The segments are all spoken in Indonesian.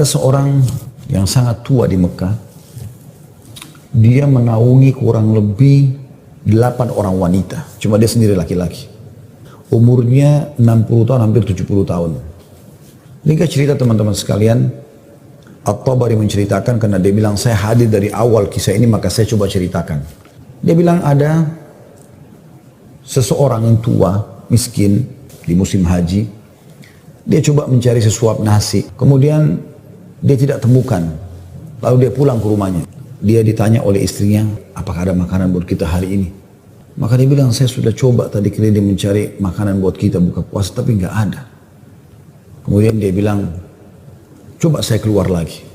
Ada seorang yang sangat tua di Mekah. Dia menaungi kurang lebih 8 orang wanita. Cuma dia sendiri laki-laki. Umurnya 60 tahun, hampir 70 tahun. Ini cerita teman-teman sekalian. At-Tabari menceritakan karena dia bilang, saya hadir dari awal kisah ini, maka saya coba ceritakan. Dia bilang ada seseorang yang tua, miskin, di musim haji. Dia coba mencari sesuap nasi. Kemudian dia tidak temukan. Lalu dia pulang ke rumahnya. Dia ditanya oleh istrinya, apakah ada makanan buat kita hari ini? Maka dia bilang, saya sudah coba tadi keliling mencari makanan buat kita buka puasa, tapi nggak ada. Kemudian dia bilang, coba saya keluar lagi.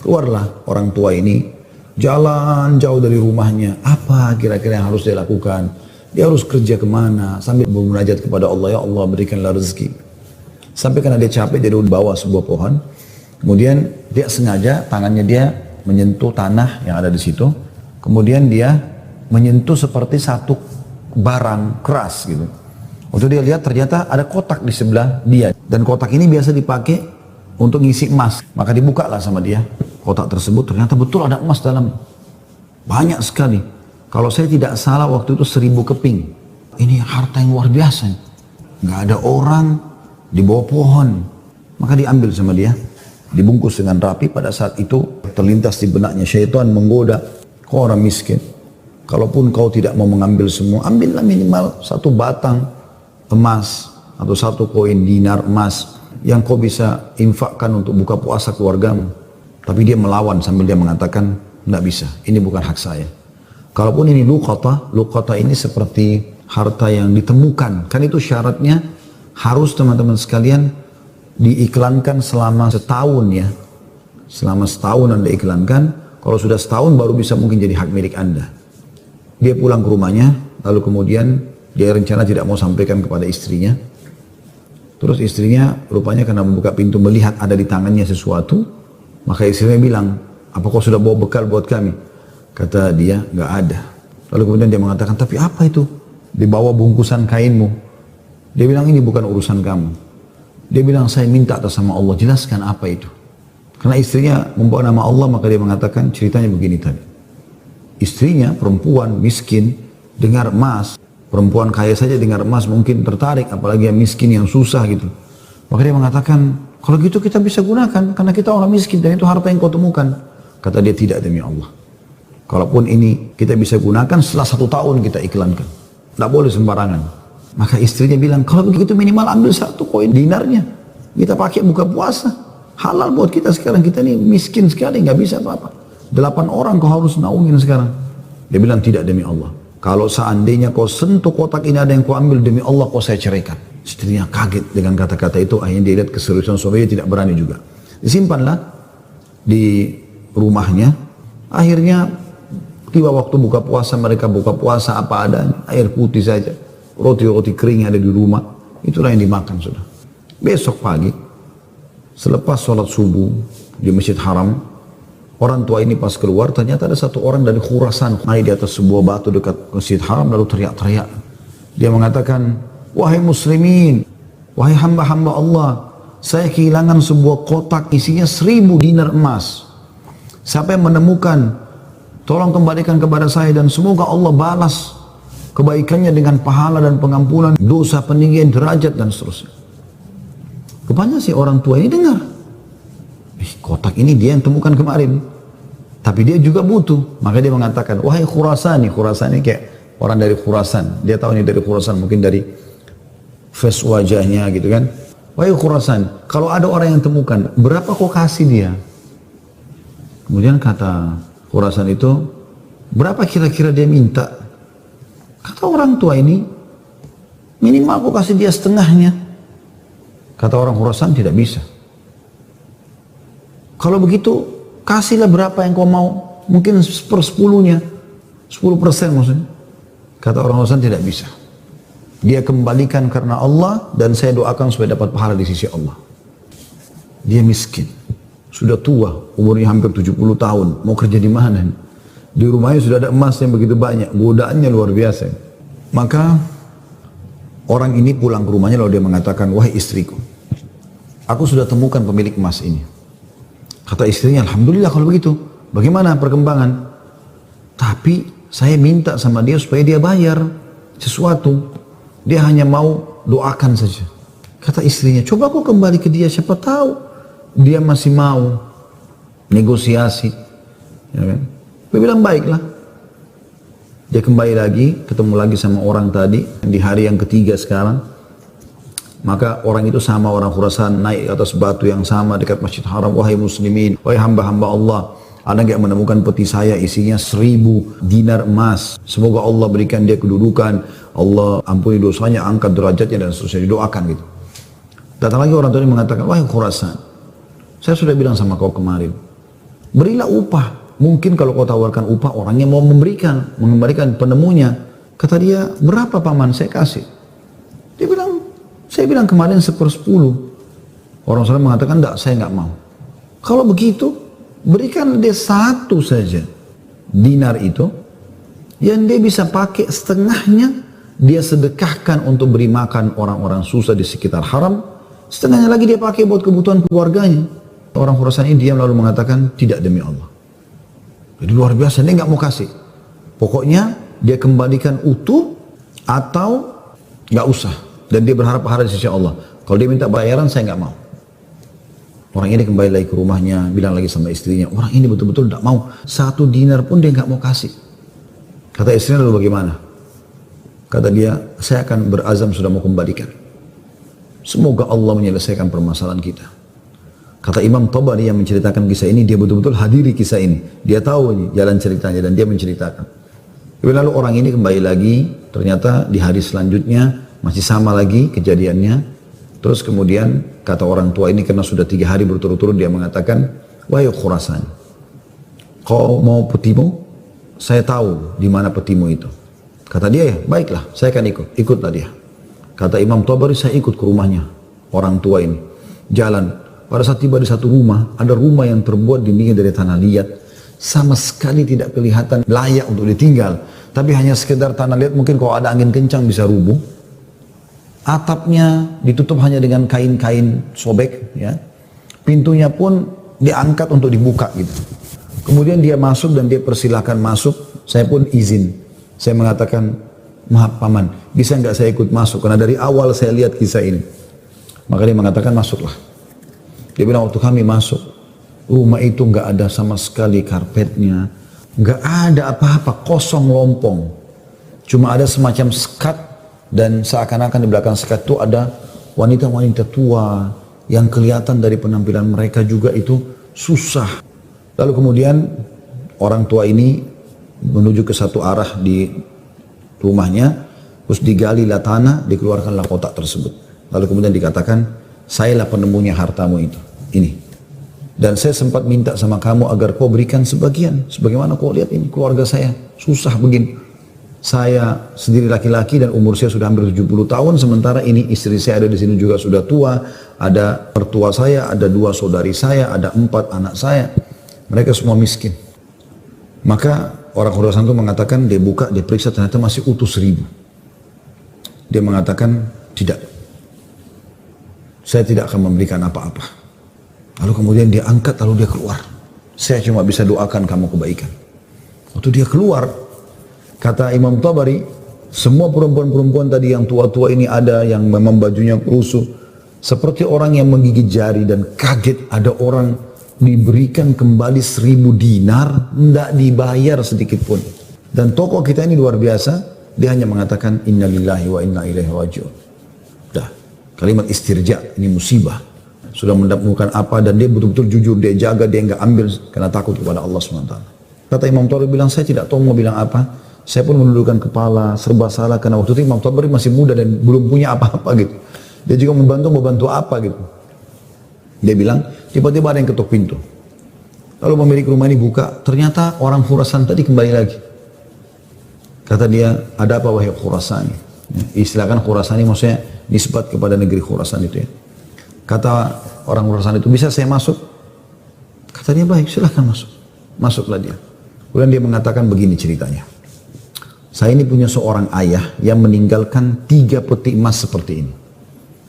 Keluarlah orang tua ini, jalan jauh dari rumahnya. Apa kira-kira yang harus dia lakukan? Dia harus kerja kemana? Sambil bermunajat kepada Allah, ya Allah berikanlah rezeki. Sampai karena dia capek, dia duduk di bawah sebuah pohon. Kemudian dia sengaja tangannya dia menyentuh tanah yang ada di situ. Kemudian dia menyentuh seperti satu barang keras gitu. Waktu dia lihat ternyata ada kotak di sebelah dia. Dan kotak ini biasa dipakai untuk ngisi emas. Maka dibuka lah sama dia kotak tersebut. Ternyata betul ada emas dalam. Banyak sekali. Kalau saya tidak salah waktu itu 1000 keping. Ini harta yang luar biasa. Nggak ada orang di bawah pohon. Maka diambil sama dia. Dibungkus dengan rapi. Pada saat itu terlintas di benaknya syaitan menggoda, kau orang miskin, kalaupun kau tidak mau mengambil semua, ambillah minimal 1 batang emas atau 1 koin dinar emas yang kau bisa infakkan untuk buka puasa keluargamu. Tapi dia melawan sambil dia mengatakan, tidak bisa, ini bukan hak saya. Kalaupun ini luqata ini seperti harta yang ditemukan, kan itu syaratnya harus teman-teman sekalian diiklankan selama setahun ya. Selama setahun Anda iklankan, kalau sudah setahun baru bisa mungkin jadi hak milik Anda. Dia pulang ke rumahnya, lalu kemudian dia rencana tidak mau sampaikan kepada istrinya. Terus istrinya rupanya karena membuka pintu melihat ada di tangannya sesuatu, maka istrinya bilang, apa kau sudah bawa bekal buat kami? Kata dia, nggak ada. Lalu kemudian dia mengatakan, tapi apa itu? Di bawah bungkusan kainmu. Dia bilang, ini bukan urusan kamu. Dia bilang, saya minta atas sama Allah, jelaskan apa itu. Karena istrinya membawa nama Allah, maka dia mengatakan ceritanya begini tadi. Istrinya perempuan miskin dengar emas, perempuan kaya saja dengar emas mungkin tertarik, apalagi yang miskin yang susah gitu. Maka dia mengatakan, kalau gitu kita bisa gunakan karena kita orang miskin dan itu harta yang kau temukan. Kata dia, tidak demi Allah. Kalaupun ini kita bisa gunakan setelah 1 tahun kita iklankan. Tidak boleh sembarangan. Maka istrinya bilang, kalau begitu minimal ambil 1 koin dinarnya. Kita pakai buka puasa. Halal buat kita sekarang, kita ini miskin sekali, nggak bisa apa-apa. 8 orang kau harus naungin sekarang. Dia bilang, tidak demi Allah. Kalau seandainya kau sentuh kotak ini ada yang kau ambil, demi Allah kau saya ceraikan. Istrinya kaget dengan kata-kata itu, akhirnya dia lihat keseriusan suaminya, tidak berani juga. Disimpanlah di rumahnya. Akhirnya tiba waktu buka puasa, mereka buka puasa apa adanya, air putih saja. Roti-roti kering ada di rumah, itulah yang dimakan sudah. Besok pagi, selepas sholat subuh di Masjid Haram, orang tua ini pas keluar, ternyata ada 1 orang dari Khurasan naik di atas sebuah batu dekat Masjid Haram, lalu teriak-teriak. Dia mengatakan, wahai muslimin, wahai hamba-hamba Allah, saya kehilangan sebuah kotak isinya 1000 dinar emas. Siapa yang menemukan, tolong kembalikan kepada saya dan semoga Allah balas kebaikannya dengan pahala dan pengampunan dosa, peninggian derajat dan seterusnya. Rupanya si orang tua ini dengar, kotak ini dia yang temukan kemarin, tapi dia juga butuh. Maka dia mengatakan, wahai Khurasani, Khurasani kayak orang dari Khurasan, dia tahu ini dari Khurasan, mungkin dari face wajahnya gitu kan. Wahai Khurasan, kalau ada orang yang temukan, berapa kau kasih dia? Kemudian kata Khurasan itu, berapa kira-kira dia minta? Kata orang tua ini, minimal kau kasih dia setengahnya. Kata orang Khurasan, tidak bisa. Kalau begitu, kasihlah berapa yang kau mau. Mungkin 1/10-nya. 10% maksudnya. Kata orang Khurasan, tidak bisa. Dia kembalikan karena Allah dan saya doakan supaya dapat pahala di sisi Allah. Dia miskin. Sudah tua, umurnya hampir 70 tahun. Mau kerja di mana? Di rumahnya sudah ada emas yang begitu banyak. Godaannya luar biasa. Maka orang ini pulang ke rumahnya lalu dia mengatakan, wahai istriku, aku sudah temukan pemilik emas ini. Kata istrinya, alhamdulillah kalau begitu. Bagaimana perkembangan? Tapi saya minta sama dia supaya dia bayar sesuatu. Dia hanya mau doakan saja. Kata istrinya, coba aku kembali ke dia, siapa tahu dia masih mau negosiasi. Ya kan? Dia bilang baiklah. Dia kembali lagi, ketemu lagi sama orang tadi di hari yang ketiga sekarang. Maka orang itu sama orang Khurasan naik ke atas batu yang sama dekat Masjid Haram. Wahai muslimin, wahai hamba-hamba Allah, ada nggak menemukan peti saya isinya 1000 dinar emas. Semoga Allah berikan dia kedudukan, Allah ampuni dosanya, angkat derajatnya dan seterusnya, didoakan gitu. Datang lagi orang tua ini mengatakan, wahai Khurasan, saya sudah bilang sama kau kemarin, berilah upah. Mungkin kalau kau tawarkan upah, orangnya mau mengembalikan penemunya. Kata dia, berapa paman, saya kasih. Dia bilang, saya bilang kemarin 1/10. Orang sana mengatakan, enggak, saya enggak mau. Kalau begitu, berikan dia 1 saja dinar itu, yang dia bisa pakai setengahnya, dia sedekahkan untuk beri makan orang-orang susah di sekitar haram, setengahnya lagi dia pakai buat kebutuhan keluarganya. Orang Khurasan ini diam lalu mengatakan, tidak demi Allah. Jadi luar biasa, dia enggak mau kasih. Pokoknya dia kembalikan utuh atau enggak usah. Dan dia berharap pahala di sisi Allah. Kalau dia minta bayaran, saya nggak mau. Orang ini kembali lagi ke rumahnya, bilang lagi sama istrinya, orang ini betul-betul tidak mau. 1 dinar pun dia nggak mau kasih. Kata istrinya, lalu bagaimana? Kata dia, saya akan berazam sudah mau kembalikan. Semoga Allah menyelesaikan permasalahan kita. Kata Imam Tabari yang menceritakan kisah ini, dia betul-betul hadiri kisah ini. Dia tahu ini jalan ceritanya dan dia menceritakan. Lalu orang ini kembali lagi, ternyata di hari selanjutnya, masih sama lagi kejadiannya. Terus kemudian kata orang tua ini, karena sudah 3 hari berturut-turut, dia mengatakan, wahai Khurasan, kau mau petimu? Saya tahu di mana petimu itu. Kata dia, ya baiklah, saya akan ikut. Ikutlah dia. Kata Imam Tabari, saya ikut ke rumahnya orang tua ini. Jalan. Pada saat tiba di satu rumah, ada rumah yang terbuat dindingnya dari tanah liat, sama sekali tidak kelihatan layak untuk ditinggal. Tapi hanya sekedar tanah liat, mungkin kalau ada angin kencang bisa rubuh. Atapnya ditutup hanya dengan kain-kain sobek, ya. Pintunya pun diangkat untuk dibuka gitu. Kemudian dia masuk dan dia persilahkan masuk. Saya pun izin. Saya mengatakan, maaf paman, bisa nggak saya ikut masuk? Karena dari awal saya lihat kisah ini. Maka dia mengatakan, masuklah. Dia bilang, waktu kami masuk, rumah itu nggak ada sama sekali karpetnya, nggak ada apa-apa, kosong lompong. Cuma ada semacam sekat. Dan seakan-akan di belakang sekat itu ada wanita-wanita tua yang kelihatan dari penampilan mereka juga itu susah. Lalu kemudian orang tua ini menuju ke satu arah di rumahnya, terus digalilah tanah, dikeluarkanlah kotak tersebut. Lalu kemudian dikatakan, sayalah penemunya hartamu itu, ini. Dan saya sempat minta sama kamu agar kau berikan sebagian. Sebagaimana kau lihat ini keluarga saya susah begini. Saya sendiri laki-laki dan umur saya sudah hampir 70 tahun, sementara ini istri saya ada di sini juga sudah tua, ada mertua saya, ada 2 saudari saya, ada 4 anak saya. Mereka semua miskin. Maka orang Khurasan itu mengatakan, dia buka, dia periksa, ternyata masih utuh 1000. Dia mengatakan, tidak. Saya tidak akan memberikan apa-apa. Lalu kemudian dia angkat, lalu dia keluar. Saya cuma bisa doakan kamu kebaikan. Waktu dia keluar, kata Imam Tabari, semua perempuan-perempuan tadi yang tua-tua ini ada yang memang bajunya rusuh, seperti orang yang menggigit jari dan kaget ada orang diberikan kembali 1000 dinar, tidak dibayar sedikit pun. Dan tokoh kita ini luar biasa, dia hanya mengatakan inna lillahi wa inna ilaihi raji'un. Dah, kalimat istirja, ini musibah. Sudah mendapatkan apa dan dia betul-betul jujur, dia jaga, dia enggak ambil karena takut kepada Allah SWT. Kata Imam Tabari bilang, saya tidak tahu mau bilang apa. Saya pun menundukkan kepala, serba salah, karena waktu itu Imam Tabari masih muda dan belum punya apa-apa gitu. Dia juga membantu apa gitu. Dia bilang, tiba-tiba ada yang ketuk pintu. Lalu pemilik rumah ini buka, ternyata orang Khurasan tadi kembali lagi. Kata dia, ada apa wahai Khurasan? Ya, istilahkan Khurasan ini maksudnya nisbat kepada negeri Khurasan itu ya. Kata orang Khurasan itu, bisa saya masuk? Kata dia, baik, silahkan masuk. Masuklah dia. Kemudian dia mengatakan begini ceritanya. Saya ini punya seorang ayah yang meninggalkan 3 peti emas seperti ini.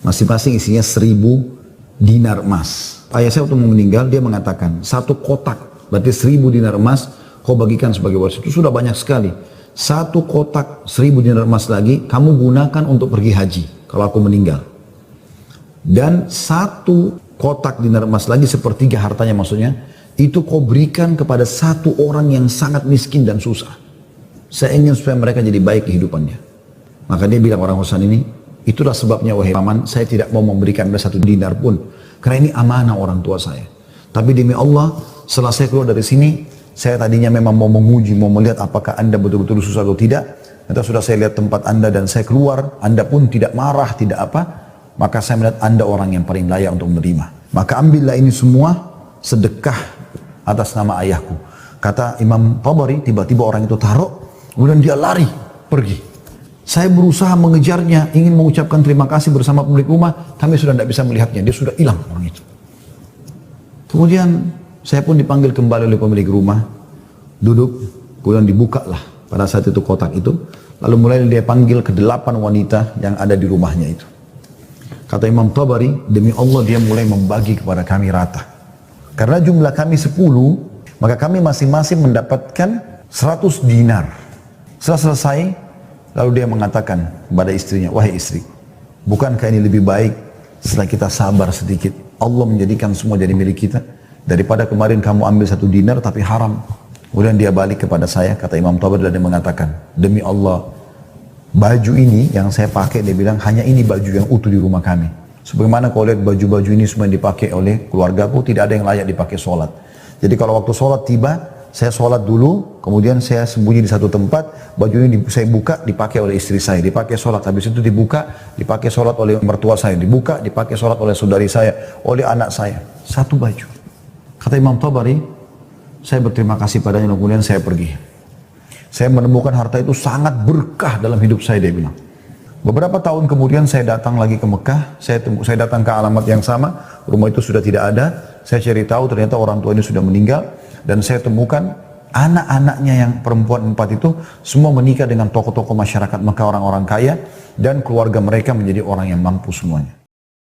Masing-masing isinya 1000 dinar emas. Ayah saya waktu mau meninggal, dia mengatakan, 1 kotak, berarti 1000 dinar emas, kau bagikan sebagai waris. Itu sudah banyak sekali. 1 kotak 1000 dinar emas lagi, kamu gunakan untuk pergi haji, kalau aku meninggal. Dan 1 kotak dinar emas lagi, sepertiga hartanya maksudnya, itu kau berikan kepada 1 orang yang sangat miskin dan susah. Saya ingin supaya mereka jadi baik kehidupannya. Maka dia bilang orang Husain ini, itulah sebabnya wahai paman, saya tidak mau memberikan Anda 1 dinar pun. Karena ini amanah orang tua saya. Tapi demi Allah, setelah saya keluar dari sini, saya tadinya memang mau menguji, mau melihat apakah Anda betul-betul susah atau tidak. Ternyata sudah saya lihat tempat Anda dan saya keluar, Anda pun tidak marah, tidak apa. Maka saya melihat Anda orang yang paling layak untuk menerima. Maka ambillah ini semua sedekah atas nama ayahku. Kata Imam Tabari, tiba-tiba orang itu taruh, kemudian dia lari, pergi. Saya berusaha mengejarnya, ingin mengucapkan terima kasih bersama pemilik rumah, kami sudah tidak bisa melihatnya, dia sudah hilang orang itu. Kemudian saya pun dipanggil kembali oleh pemilik rumah, duduk, kemudian dibukalah pada saat itu kotak itu, lalu mulai dia panggil ke-8 wanita yang ada di rumahnya itu. Kata Imam Tabari, demi Allah dia mulai membagi kepada kami rata. Karena jumlah kami 10, maka kami masing-masing mendapatkan 100 dinar. Setelah selesai, lalu dia mengatakan kepada istrinya, wahai istri, bukankah ini lebih baik setelah kita sabar sedikit, Allah menjadikan semua jadi milik kita, daripada kemarin kamu ambil 1 dinar tapi haram. Kemudian dia balik kepada saya, kata Imam Tabari, dan dia mengatakan, demi Allah, baju ini yang saya pakai, dia bilang, hanya ini baju yang utuh di rumah kami. Sebagaimana kau lihat baju-baju ini semua yang dipakai oleh keluargaku, tidak ada yang layak dipakai sholat. Jadi kalau waktu sholat tiba, saya sholat dulu, kemudian saya sembunyi di satu tempat, baju ini saya buka, dipakai oleh istri saya, dipakai sholat, habis itu dibuka, dipakai sholat oleh mertua saya, dibuka, dipakai sholat oleh saudari saya, oleh anak saya. 1 baju. Kata Imam Tabari, saya berterima kasih padanya, kemudian saya pergi. Saya menemukan harta itu sangat berkah dalam hidup saya, dia bilang. Beberapa tahun kemudian saya datang lagi ke Mekah, saya datang ke alamat yang sama, rumah itu sudah tidak ada, saya cari tahu ternyata orang tua ini sudah meninggal, dan saya temukan anak-anaknya yang perempuan 4 itu semua menikah dengan tokoh-tokoh masyarakat Mekah, orang-orang kaya, dan keluarga mereka menjadi orang yang mampu semuanya.